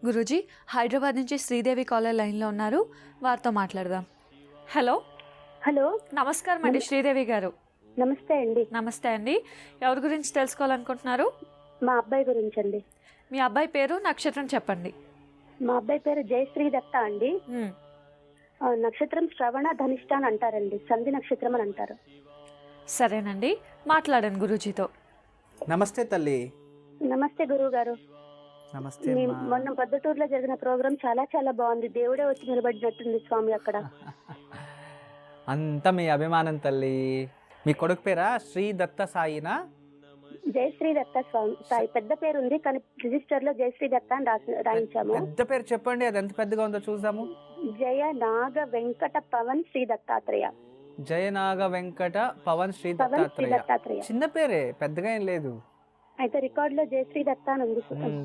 గురూజీ హైదరాబాద్ నుంచి శ్రీదేవి కాలర్ లైన్లో ఉన్నారు, వారితో మాట్లాడదాం. హలో. హలో, నమస్కారం అండి శ్రీదేవి గారు. నమస్తే అండి. నమస్తే అండి. ఎవరి గురించి తెలుసుకోవాలనుకుంటున్నారు? మా అబ్బాయి గురించి అండి. మీ అబ్బాయి పేరు, నక్షత్రం చెప్పండి. మా అబ్బాయి పేరు జయశ్రీ దత్త అండి. నక్షత్రం శ్రవణ ధనిష్ట అని అంటారండి, సంధి నక్షత్రం అని అంటారు. సరేనండి, మాట్లాడండి గురూజీతో. నమస్తే తల్లి. నమస్తే గురువు గారు. నమస్తే. మొన్న పొద్దుటూరులో జరిగిన ప్రోగ్రాం చాలా చాలా బాగుంది. దేవుడే వచ్చి నిలబడినట్టుంది స్వామి అక్కడ. అంతా మీ అభిమానం తల్లి. మీ కొడుకు పేరా శ్రీ దత్త సాయినా? జయశ్రీ దత్త సాయి పెద్ద పేరు ఉంది, కానీ రిజిస్టర్ లో జయశ్రీ దత్త అని రాయించాము. పెద్ద పేరు చెప్పండి, అది ఎంత పెద్దగా ఉందో చూద్దాము. జయ నాగ వెంకట పవన్ శ్రీ దత్తాత్రేయ. జయనాగ వెంకట పవన్ శ్రీ దత్తాత్రేయ. చిన్న పేరే, పెద్దగా ఏం లేదు. అయితే రికార్డ్ లో జయశ్రీ దత్త అని ఉంది.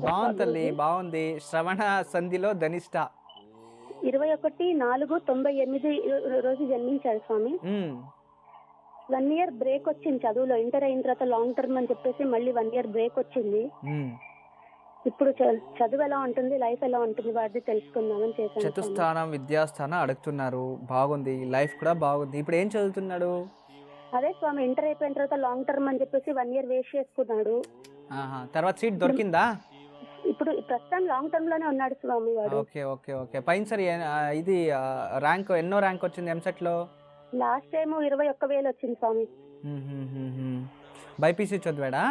బాగుంది తల్లి, బాగుంది. శ్రవణ సంధిలో ధనిష్ట. 21/4/98 రోజు జన్మించాడు స్వామి. 1 year బ్రేక్ వచ్చింది చదువులో. ఇంటర్ అయిన తర్వాత లాంగ్ టర్మ్ అని చెప్పేసి మళ్ళీ 1 year బ్రేక్ వచ్చింది. ఇప్పుడు చదువు ఎలా ఉంటుంది, లైఫ్ ఎలా ఉంటుంది వాడిది తెలుసుకుందామని చేశాను. చతుస్థానం విద్యాస్థానం అడుగుతున్నారు, బాగుంది. లైఫ్ కూడా బాగుంది. ఇప్పుడు ఏం చదువుతున్నాడు? అదే స్వామి, ఇంటర్ అయిపోయిన తర్వాత లాంగ్ టర్మ్ అని చెప్పేసి 1 year వేస్ట్ చేసుకున్నాడు. తర్వాత సీట్ దొరికిందా? ఇప్పుడు ప్రస్తుతం లాంగ్ టర్మ్ లోనే ఉన్నాడు స్వామి వాడు. Okay okay okay. పైన సరి ఇది ర్యాంక్ ఎన్నో ర్యాంక్ వచ్చింది ఎంసెట్ లో? లాస్ట్ టైం 21,000 వచ్చింది స్వామి. బైపీసీ చదివాడా?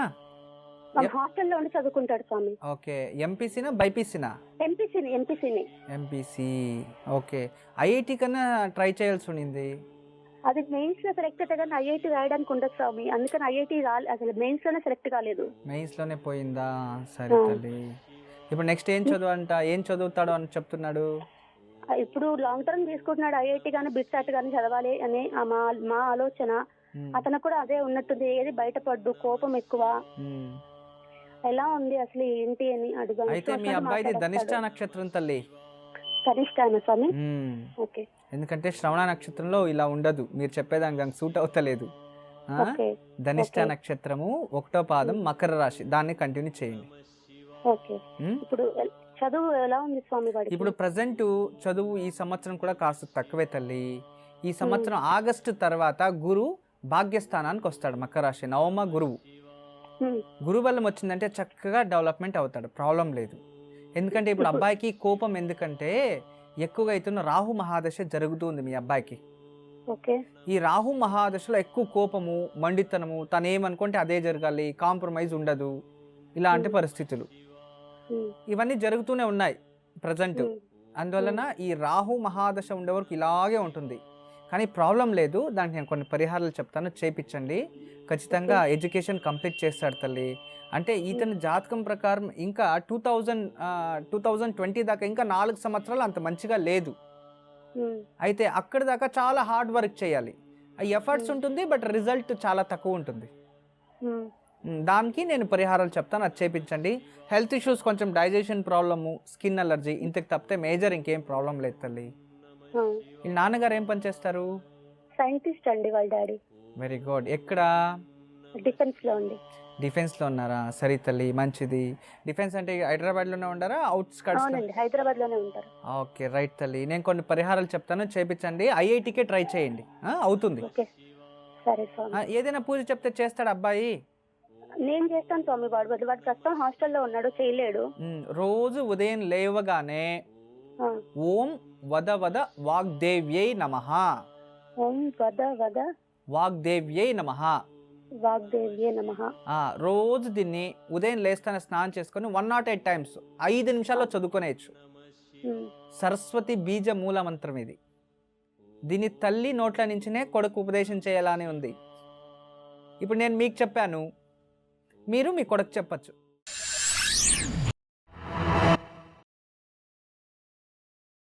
హాస్టల్లో ఉండి చదువుకుంటాడు స్వామి. ఓకే. ఎంపీసీనా బైపీసీనా? ఎంపీసీ. ఓకే. ఐఐటి కన్నా ట్రై చేయాల్సి ఉండింది. అది మెయిన్స్ లో సెలెక్ట్ అయితే కానీ ఐఐటి రాయడానికి ఉండదు స్వామి, అందుకని ఐఐటి అసలు మెయిన్స్ లోనే సెలెక్ట్ కాలేదు. మెయిన్స్ లోనే పోయిందా? సరే తల్లి. ఇప్పుడు నెక్స్ట్ ఏం చదువుతాడో అని చెప్తున్నాడు. ఇప్పుడు లాంగ్ టర్మ్ తీసుకుంటున్నాడు. ఐఐటి గానీ బిట్సాట్ గానీ చదవాలి అని మా ఆలోచన. అతను కూడా అదే ఉన్నట్టుంది. ఏది బయటపడ్డు, కోపం ఎక్కువ. ఎలా ఉంది అసలు ఏంటి అని అడుగుతాను. అయితే మీ అబ్బాయిది ధనిష్ట నక్షత్రం తల్లి. ధనిష్టానా స్వామి? ఓకే. ఎందుకంటే శ్రవణ నక్షత్రంలో ఇలా ఉండదు, మీరు చెప్పేదానికి సూట్ అవుతలేదు. ధనిష్ట నక్షత్రము 1వ పాదం మకర రాశి, దాన్ని కంటిన్యూ చేయండి. ఇప్పుడు చదువు ఎలా ఉంది స్వామి వాడికి? ఇప్పుడు ప్రజెంట్ చదువు ఈ సంవత్సరం కూడా కాస్త తక్కువే తల్లి. ఈ సంవత్సరం ఆగస్టు తర్వాత గురు భాగ్యస్థానానికి వస్తాడు. మకర రాశి నవమ గురువు. గురుబలం వచ్చిందంటే చక్కగా డెవలప్మెంట్ అవుతాడు, ప్రాబ్లం లేదు. ఎందుకంటే ఇప్పుడు అబ్బాయికి కోపం, ఎందుకంటే ఎక్కువగా అవుతున్న రాహు మహాదశ జరుగుతుంది మీ అబ్బాయికి. ఈ రాహు మహాదశలో ఎక్కువ కోపము, మండితనము, తను ఏమనుకుంటే అదే జరగాలి, కాంప్రమైజ్ ఉండదు, ఇలాంటి పరిస్థితులు ఇవన్నీ జరుగుతూనే ఉన్నాయి ప్రజెంట్. అందువలన ఈ రాహు మహాదశ ఉండే వరకు ఇలాగే ఉంటుంది. కానీ ప్రాబ్లం లేదు, దానికి నేను కొన్ని పరిహారాలు చెప్తాను, చేయించండి. ఖచ్చితంగా ఎడ్యుకేషన్ కంప్లీట్ చేస్తాడు తల్లి. అంటే ఇతని జాతకం ప్రకారం ఇంకా 2020 దాకా ఇంకా 4 సంవత్సరాలు అంత మంచిగా లేదు. అయితే అక్కడి దాకా చాలా హార్డ్ వర్క్ చేయాలి. ఎఫర్ట్స్ ఉంటుంది, బట్ రిజల్ట్ చాలా తక్కువ ఉంటుంది. దానికి నేను పరిహారాలు చెప్తాను, అది చేయించండి. హెల్త్ ఇష్యూస్, కొంచెం డైజెషన్ ప్రాబ్లము, స్కిన్ అలర్జీ, ఇంతకు తప్పితే మేజర్ ఇంకేం ప్రాబ్లం లేదు తల్లి. ఈ నాన్నగారు ఏం పని చేస్తారు? సైంటిస్ట్ అండి వాళ్ళ డాడీ. Very good. ఎక్కడ? డిఫెన్స్ లో ఉన్నారా? సరే తల్లి, మంచిది. డిఫెన్స్ అంటే హైదరాబాద్ లోనే ఉంటారా, అవుట్స్కట్స్? హైదరాబాద్ లోనే ఉంటారు. ఓకే, రైట్ తల్లి. నేను కొన్ని పరిహారాలు చెప్తాను, చేయించండి. ఐఐటికే ట్రై చేయండి, అవుతుంది. ఏదైనా పూజ చెప్తే చేస్తాడు అబ్బాయి? నేను చేస్తాను స్వామి. వాడు ప్రస్తుతం హాస్టల్లో ఉన్నాడు, చేయలేడు. రోజు ఉదయం లేవగానే ఓం వద వద వాగ్దేవ్యై నమః, ఓం వద వద వాగ్దేవ్యై నమః, వాగ్దేవ్యై నమః. రోజు దీన్ని ఉదయం లేస్తానే స్నానం చేసుకొని 108 times 5 నిమిషాల్లో చదువుకునేయచ్చు. సరస్వతి బీజ మూల మంత్రం ఇది. దీన్ని తల్లి నోట్ల నుంచినే కొడుకు ఉపదేశం చేయాలని ఉంది. ఇప్పుడు నేను మీకు చెప్పాను, మీరు మీ కొడుకు చెప్పచ్చు.